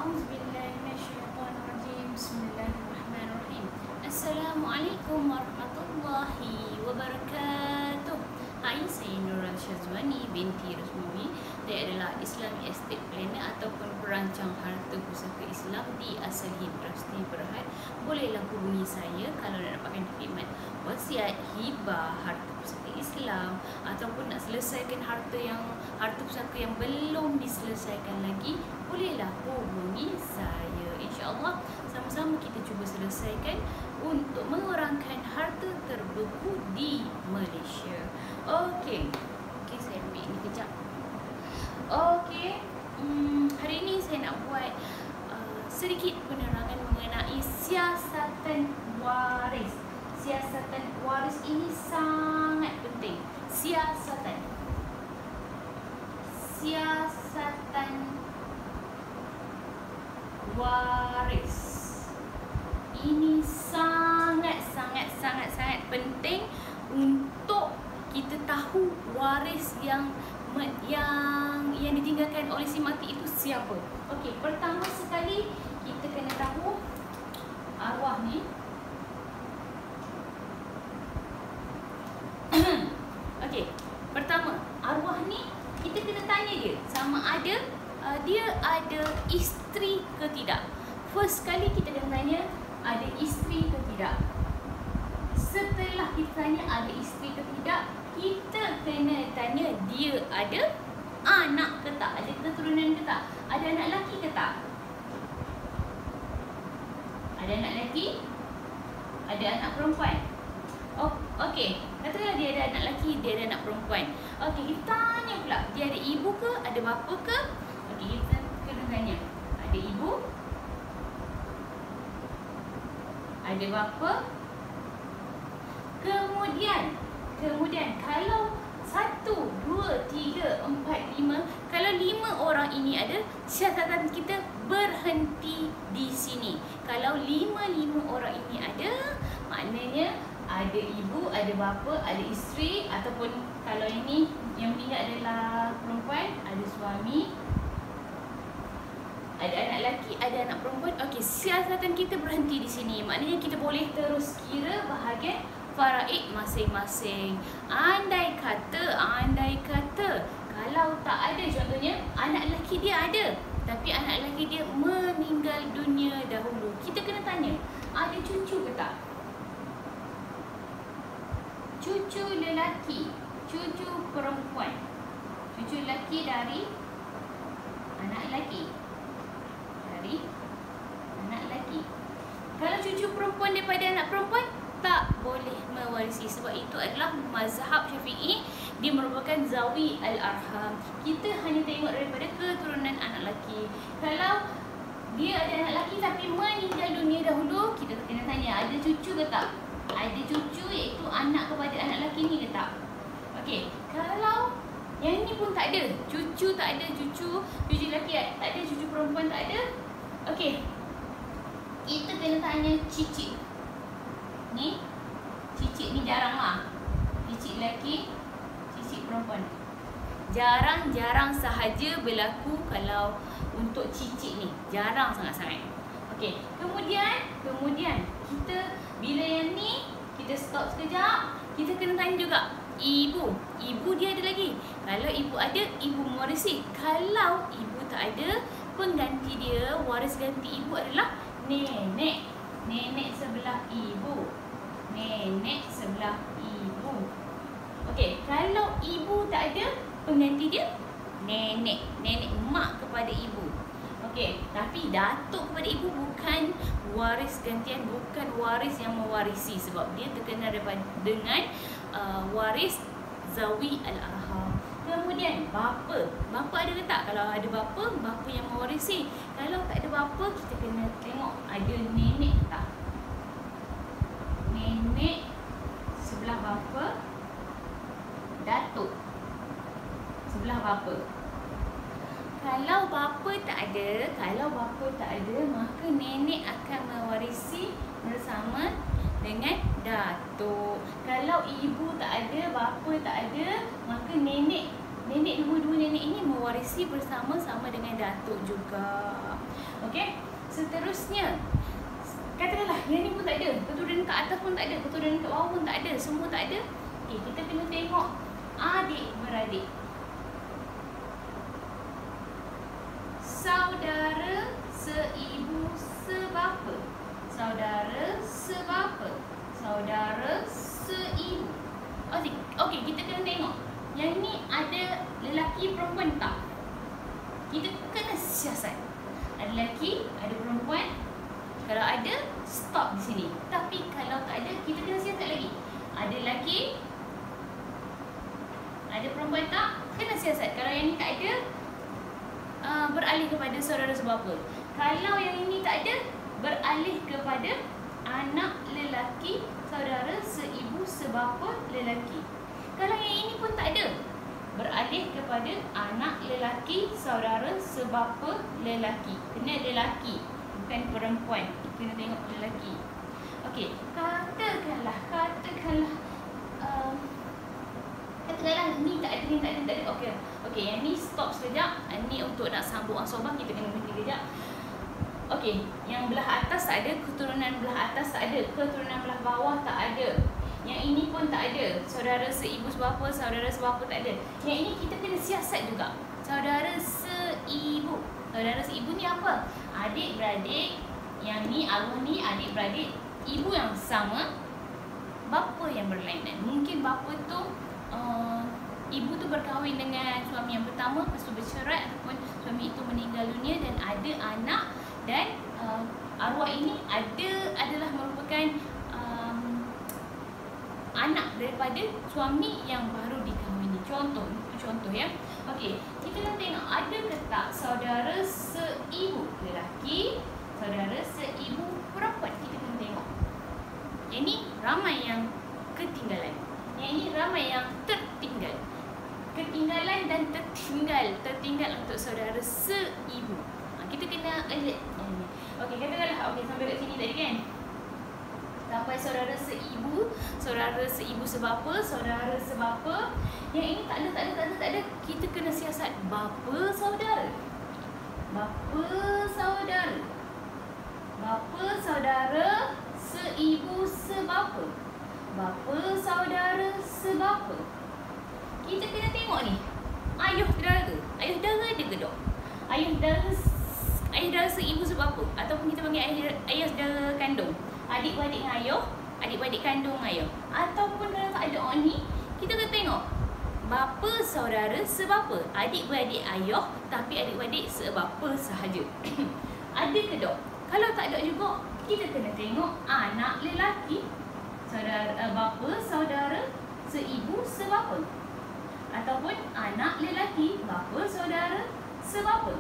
A'udzubillahiminasyaitonirrajim. Bismillahirrahmanirrahim. Assalamualaikum warahmatullahi wabarakatuh. Hai, saya Nurul Syazwani binti Rusmumi. Saya adalah Islamic Estate Planner ataupun perancang harta pusaka Islam di Asalhin Trustee Berhad. Bolehlah hubungi saya kalau nak dapatkan khidmat wasiat, hibah, harta pusaka Islam ataupun nak selesaikan harta pusaka yang belum diselesaikan lagi. Bolehlah hubungi saya. InsyaAllah sama-sama kita cuba selesaikan untuk mengurangkan harta terbeku di Malaysia. Okey, saya ambil ni kejap. Okey, hari ini saya nak buat sedikit penerangan mengenai siasatan waris. Siasatan waris ini sangat penting. Siasatan waris ini sangat penting untuk kita tahu waris yang ditinggalkan oleh si mati itu siapa. Okey, pertama sekali kita kena tahu arwah ni. Okey, pertama arwah ni kita kena tanya dia sama ada dia ada isteri ke tidak. First kali kita kena tanya ada isteri ke tidak. Setelah kita tanya ada isteri ke tidak, kita kena tanya dia ada anak ke tak, ada keturunan ke tak, ada anak lelaki ke tak. Ada anak lelaki, ada anak perempuan. Oh, okey. Katakanlah dia ada anak lelaki, dia ada anak perempuan. Okey, kita tanya pula dia ada ibu ke, ada bapa ke. Okey, kita kena tanya ada ibu, ada bapa. Kemudian kalau 1, 2, 3, 4, 5, kalau 5 orang ini ada, siasatan kita berhenti di sini. Kalau 5 orang ini ada, maknanya ada ibu, ada bapa, ada isteri, ataupun kalau ini yang meninggal adalah perempuan, ada suami, ada anak lelaki, ada anak perempuan. Okey, siasatan kita berhenti di sini. Maknanya kita boleh terus kira bahagian faraid masing-masing. Andai kata kalau tak ada, contohnya anak lelaki dia ada tapi anak lelaki dia meninggal dunia dahulu, kita kena tanya ada cucu ke tak. Cucu lelaki, cucu perempuan. Cucu lelaki dari anak lelaki, dari anak lelaki. Kalau cucu perempuan daripada anak perempuan, tak boleh mewarisi. Sebab itu adalah mazhab Syafi'i, dia merupakan zawi al-arham. Kita hanya tengok daripada keturunan anak lelaki. Kalau dia ada anak lelaki tapi meninggal dunia dahulu, kita kena tanya ada cucu ke tak. Ada cucu iaitu anak kepada anak lelaki ni ke tak. Okey, kalau yang ni pun tak ada, cucu tak ada, cucu lelaki tak ada, cucu perempuan tak ada. Okey, kita kena tanya cicit. Ni cicit ni jarang lah. Cicit lelaki, cicit perempuan. Jarang sahaja berlaku kalau untuk cicit ni. Jarang sangat-sangat. Okey, kemudian kita bila yang ni kita stop sekejap, kita kena tanya juga ibu. Ibu dia ada lagi. Kalau ibu ada, ibu mewarisi. Kalau ibu tak ada, pengganti dia, waris ganti ibu adalah nenek. Nenek sebelah ibu. Nenek sebelah ibu. Okey, kalau ibu tak ada, pengganti dia nenek. Nenek mak kepada ibu. Okey, tapi datuk kepada ibu bukan waris gantian, bukan waris yang mewarisi sebab dia terkena dengan waris zawi al-arham. Kemudian bapa. Bapa ada ke tak? Kalau ada bapa yang mewarisi. Kalau tak ada bapa, kita kena tengok ada nenek ke tak. Nenek sebelah bapa, datuk sebelah bapa. Kalau bapa tak ada, maka nenek akan mewarisi bersama dengan datuk. Kalau ibu tak ada, bapa tak ada, maka nenek Nenek, dua-dua nenek ini mewarisi bersama-sama dengan datuk juga. Okey. Seterusnya, katakanlah yang ni pun tak ada, keturunan kat atas pun tak ada, keturunan kat bawah pun tak ada, semua tak ada. Okey, kita kena tengok adik-beradik. Saudara seibu sebapa. Saudara sebapa. Saudara seibu. Okey, kita kena tengok. Yang ni ada lelaki perempuan tak? Kita kena siasat. Ada lelaki, ada perempuan. Kalau ada, stop di sini. Tapi kalau tak ada, kita kena siasat lagi. Ada lelaki, ada perempuan tak? Kena siasat. Kalau yang ni tak ada, beralih kepada saudara sebapa. Kalau yang ini tak ada, beralih kepada anak lelaki saudara seibu sebapa lelaki. Kalau yang ini pun tak ada, beralih kepada anak lelaki saudara sebapa lelaki. Kena lelaki, bukan perempuan. Kena tengok lelaki. Okey, katakanlah ni tak ada, ni tak ada. Okey, yang ni stop sekejap. Ni untuk nak sambung asobah, kita kena berhenti kejap. Okey, yang belah atas tak ada, keturunan belah atas tak ada, keturunan belah bawah tak ada. Yang ini pun tak ada. Saudara seibu sebapa, saudara sebapa tak ada. Yang ini kita kena siasat juga. Saudara seibu. Saudara seibu ni apa? Adik-beradik. Yang ni, arwah ni adik-beradik, ibu yang sama, bapa yang berlainan. Mungkin bapa tu ibu tu berkahwin dengan suami yang pertama, lepas tu bercerai ataupun suami itu meninggal dunia dan ada anak, dan arwah ini adalah merupakan anak daripada suami yang baru dikahwini. Contoh ya. Okey, kita nak tengok ada ke tak saudara seibu lelaki, saudara seibu perempuan. Kita kena tengok. Yang ni ramai yang ketinggalan. Yang ini ramai yang tertinggal. Ketinggalan dan tertinggal untuk saudara seibu. Kita kena alert. Okey, katakanlah sampai kat sini tadi kan. Sampai saudara seibu sebapa, saudara sebapa. Yang ini tak ada. Kita kena siasat bapa saudara. Bapa saudara seibu sebapa. Bapa saudara sebapa. Kita kena tengok ni. Ayah dara. Ayah dara ada ke tak? Ayah dara seibu sebapa. Ataupun kita panggil ayah dara kandung. Adik-beradik dengan ayah, adik-beradik kandung ayah. Ataupun kalau tak ada orang ni, kita kena tengok bapa saudara sebapa. Adik-beradik ayah tapi adik-beradik sebapa sahaja. Ada ke tak? Kalau tak ada juga, kita kena tengok anak lelaki. Bapa saudara seibu sebapa. Ataupun anak lelaki, bapa saudara sebapa.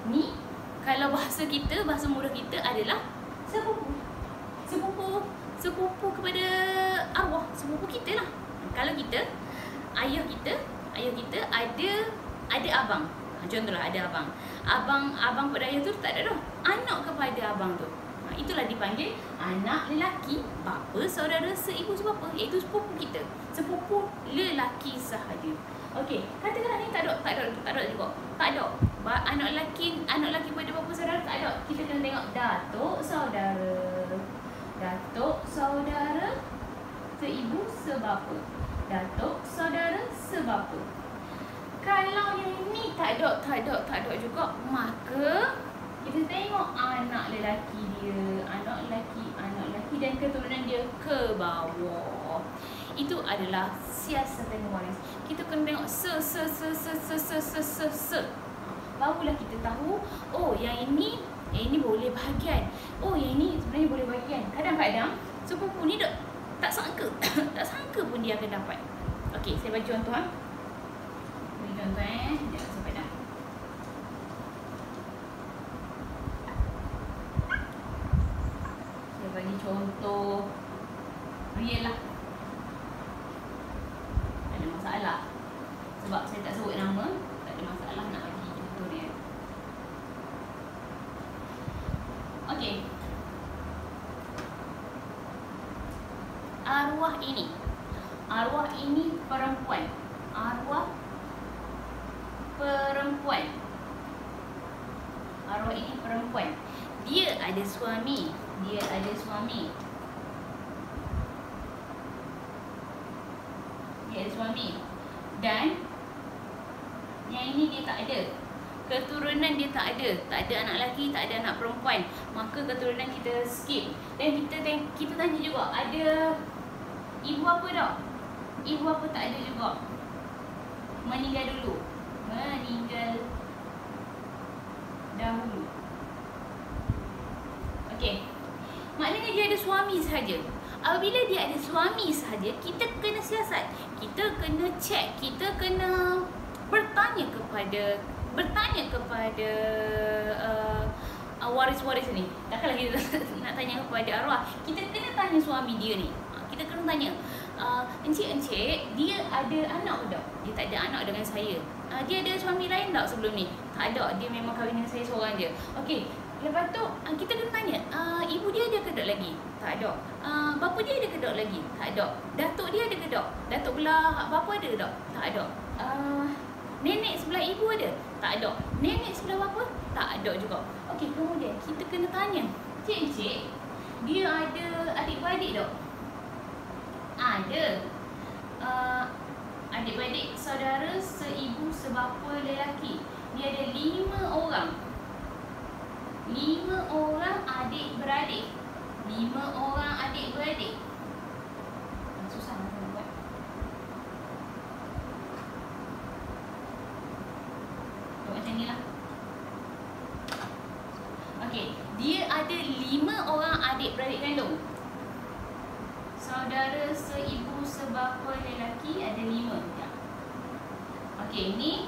Ni kalau bahasa kita, bahasa mudah kita adalah sepupu kepada arwah, sepupu kita lah. Kalau kita, ayah kita ada abang. Contohlah ada abang. Abang pada ayah tu tak ada dah. Anak kepada abang tu. Itulah dipanggil anak lelaki bapa saudara seibu sebapa, iaitu sepupu kita. Sepupu lelaki sahaja. Okey, katakanlah ni tak ada juga. Tak ada. Anak lelaki pada bapa saudara tak ada. Kita kena tengok datuk saudara seibu sebapa. Datuk saudara sebapa. Kalau yang ni tak ada juga, maka kita tengok anak lelaki dia, anak lelaki dan keturunan dia ke bawah. Itu adalah siasatan waris. Kita kena tengok barulah kita tahu, oh yang ini boleh bahagian. Oh yang ini sebenarnya boleh bahagian. Kadang-kadang sepupu ni tak sangka pun dia akan dapat. Okey, saya bagi contoh Sekejap sampai dah. Saya bagi contoh real lah. Tak ada masalah. Sebab saya tak sebut nama, tak ada masalah nak bagi contoh real. Okey. Arwah ini perempuan. Arwah perempuan. Arwah ini perempuan. Dia ada suami. Dia ada suami. Dia ada suami. Dan yang ini dia tak ada. Keturunan dia tak ada. Tak ada anak lelaki, tak ada anak perempuan. Maka keturunan kita skip. Dan kita tanya juga, ada ibu apa tak? Ibu apa tak ada juga. Meninggal dulu. Meninggal dahulu. Okey. Maknanya dia ada suami sahaja. Apabila dia ada suami sahaja, kita kena siasat. Kita kena cek. Kita kena bertanya kepada waris-waris ni. Takkanlah kita nak tanya kepada arwah. Kita kena tanya suami dia ni. Kita kena tanya, encik, dia ada anak ke tak? Dia tak ada anak dengan saya. Dia ada suami lain tak sebelum ni? Tak ada. Dia memang kahwin dengan saya seorang je. Okey. Lepas tu kita kena tanya, ibu dia ada ke tak lagi? Tak ada. Bapa dia ada ke tak lagi? Tak ada. Datuk dia ada ke tak? Datuk belah bapa ada ke tak? Tak ada. Nenek sebelah ibu ada? Tak ada. Nenek sebelah bapa? Tak ada juga. Okey, kemudian kita kena tanya, Cik, dia ada adik-beradik tak? Ada. Adik-beradik saudara seibu sebapa lelaki. Dia ada 5 orang. 5 orang adik-beradik. 5 orang adik-beradik. Susah nak buat. Buat macam ni lah. Okey, dia ada 5 orang adik-beradik kandung. Saudara seibu sebapa lelaki ada 5. Ya. Okey, ni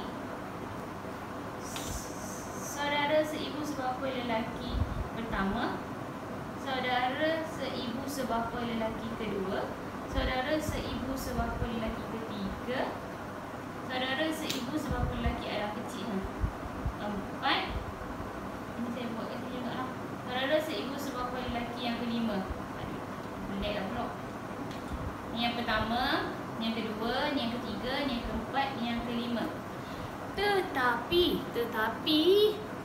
saudara seibu sebapa lelaki pertama, saudara seibu sebapa lelaki kedua, saudara seibu sebapa lelaki ketiga, saudara seibu sebapa lelaki adalah kecil. 4. Ini saya buat kat sini juga lah. Saudara seibu sebapa lelaki yang kelima. Boleh lah pula. Ni yang pertama, ni yang kedua, ni yang ketiga, ni yang keempat, ni yang kelima. Tetapi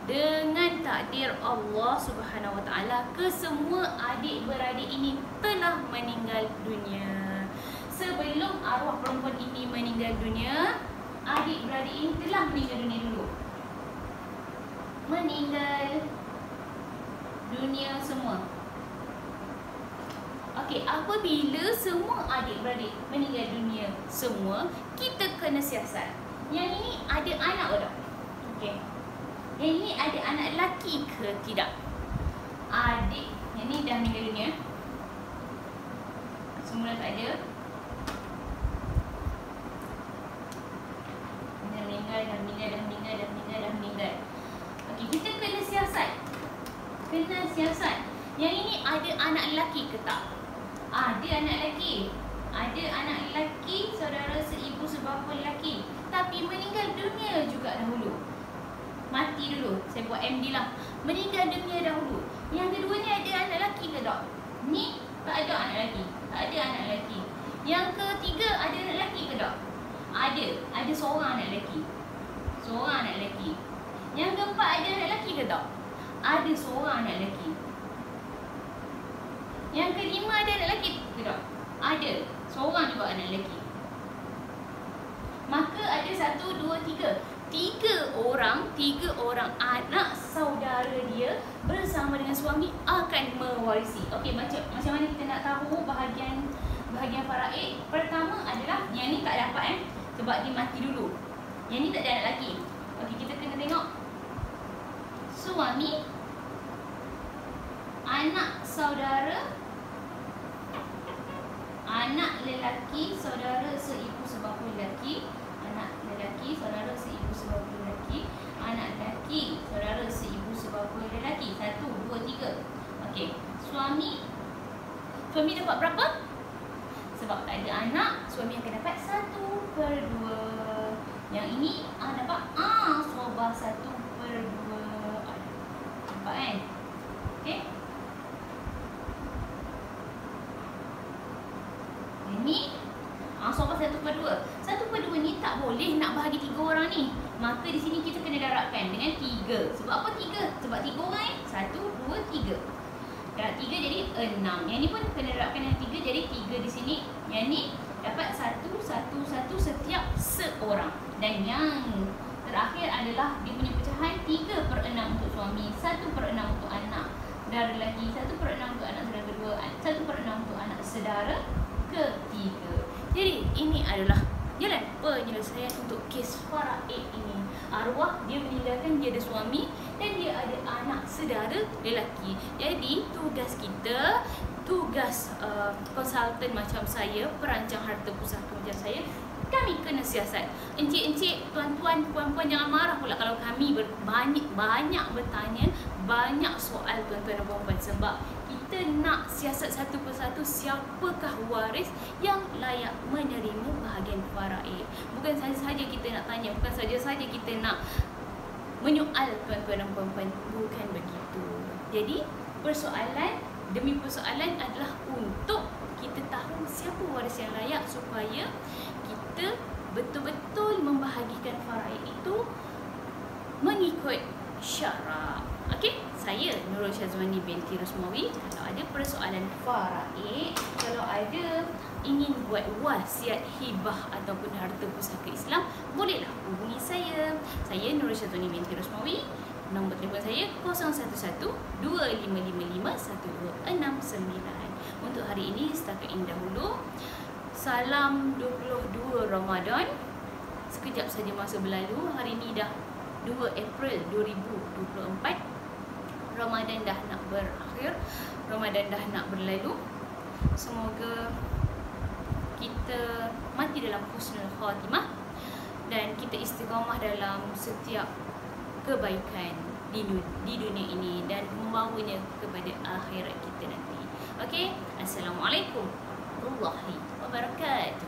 dengan takdir Allah Subhanahu Wa Taala, kesemua adik-beradik ini telah meninggal dunia. Sebelum arwah perempuan ini meninggal dunia, adik-beradik ini telah meninggal dunia dulu. Meninggal dunia semua. Okey, apabila semua adik-beradik meninggal dunia semua, kita kena siasat. Yang ini ada anak ke tak? Okey. Yang ini ada anak lelaki ke tidak? Adik yang ni dah meninggal dunia. Semula tak ada. Dah meninggal. Okey, kita kena siasat. Yang ini ada anak lelaki ke tak? Ada anak lelaki. Ada anak lelaki, saudara seibu sebapa lelaki, tapi meninggal dunia juga dahulu. Mati dulu. Saya buat MD lah. Meninggal dunia dahulu. Yang kedua ni ada anak lelaki ke tak? Ni tak ada anak lelaki. Tak ada anak lelaki. Yang ketiga ada anak lelaki ke tak? Ada. Ada seorang anak lelaki. Seorang anak lelaki. Yang keempat ada anak lelaki ke tak? Ada seorang anak lelaki. Yang kelima ada anak lelaki ke tak? Ada. Seorang juga anak lelaki. Maka ada 1, 2, 3. 3 orang anak saudara dia bersama dengan suami akan mewarisi. Okey, macam mana kita nak tahu bahagian faraid? Pertama adalah yang ni tak dapat sebab dia mati dulu. Yang ni tak ada anak lelaki. Okey, kita kena tengok suami, anak saudara, anak lelaki saudara seibu sebapa lelaki, anak lelaki saudara seibu sebapa lelaki, anak lelaki saudara seibu sebapa lelaki. 1, 2, 3. Okey, suami dapat berapa? Sebab tak ada anak, suami akan dapat 1/2. Yang ini dapat sobah 1/2. Nampak kan? Okey. Ini sobah 1/2. 1/2 ni tak boleh nak bahagi 3 orang ni. Maka Maka di sini kita kena darabkan dengan 3. Sebab apa 3? Sebab 3 orang 1, 2, 3. Darab 3 jadi 6. Yang ni pun kena darabkan dengan 3, jadi 3 di sini. Yang ni dapat 1, 1, 1 setiap seorang. Dan yang terakhir adalah dia punya pecahan 3/6 untuk suami, 1/6 untuk anak saudara lelaki, 1/6 untuk anak saudara kedua, 1/6 untuk anak saudara ketiga. Jadi ini adalah jalan penyelesaian untuk kes faraid ini. Arwah dia meninggalkan, dia ada suami dan dia ada anak saudara lelaki. Jadi tugas kita, tugas konsultan macam saya, perancang harta pusaka macam saya, kami kena siasat. Encik-encik, tuan-tuan, puan-puan jangan marah pula kalau kami banyak bertanya, banyak soal tuan-tuan dan puan-puan, sebab kita nak siasat satu persatu siapakah waris yang layak menerima bahagian faraid. Bukan saja-saja kita nak tanya, bukan saja-saja kita nak menyoal tuan-tuan dan puan-puan, bukan begitu. Jadi persoalan demi persoalan adalah untuk kita tahu siapa waris yang layak supaya kita betul-betul membahagikan faraid itu mengikut syarak. Okey, saya Nurul Syazwani binti Rosmawi. Kalau ada persoalan faraid, kalau ada ingin buat wasiat hibah ataupun harta pusaka Islam, bolehlah hubungi saya. Saya Nurul Syazwani binti Rosmawi. Nombor telefon saya 0125551269. Untuk hari ini setakat ini dahulu. Salam 22 Ramadan. Sekejap saja masa berlalu. Hari ini dah 2 April 2024. Ramadan dah nak berakhir. Ramadan dah nak berlalu. Semoga kita mati dalam husnul khatimah dan kita istiqamah dalam setiap kebaikan di dunia ini dan membawanya kepada akhirat kita nanti. Okey, assalamualaikum warahmatullahi wabarakatuh.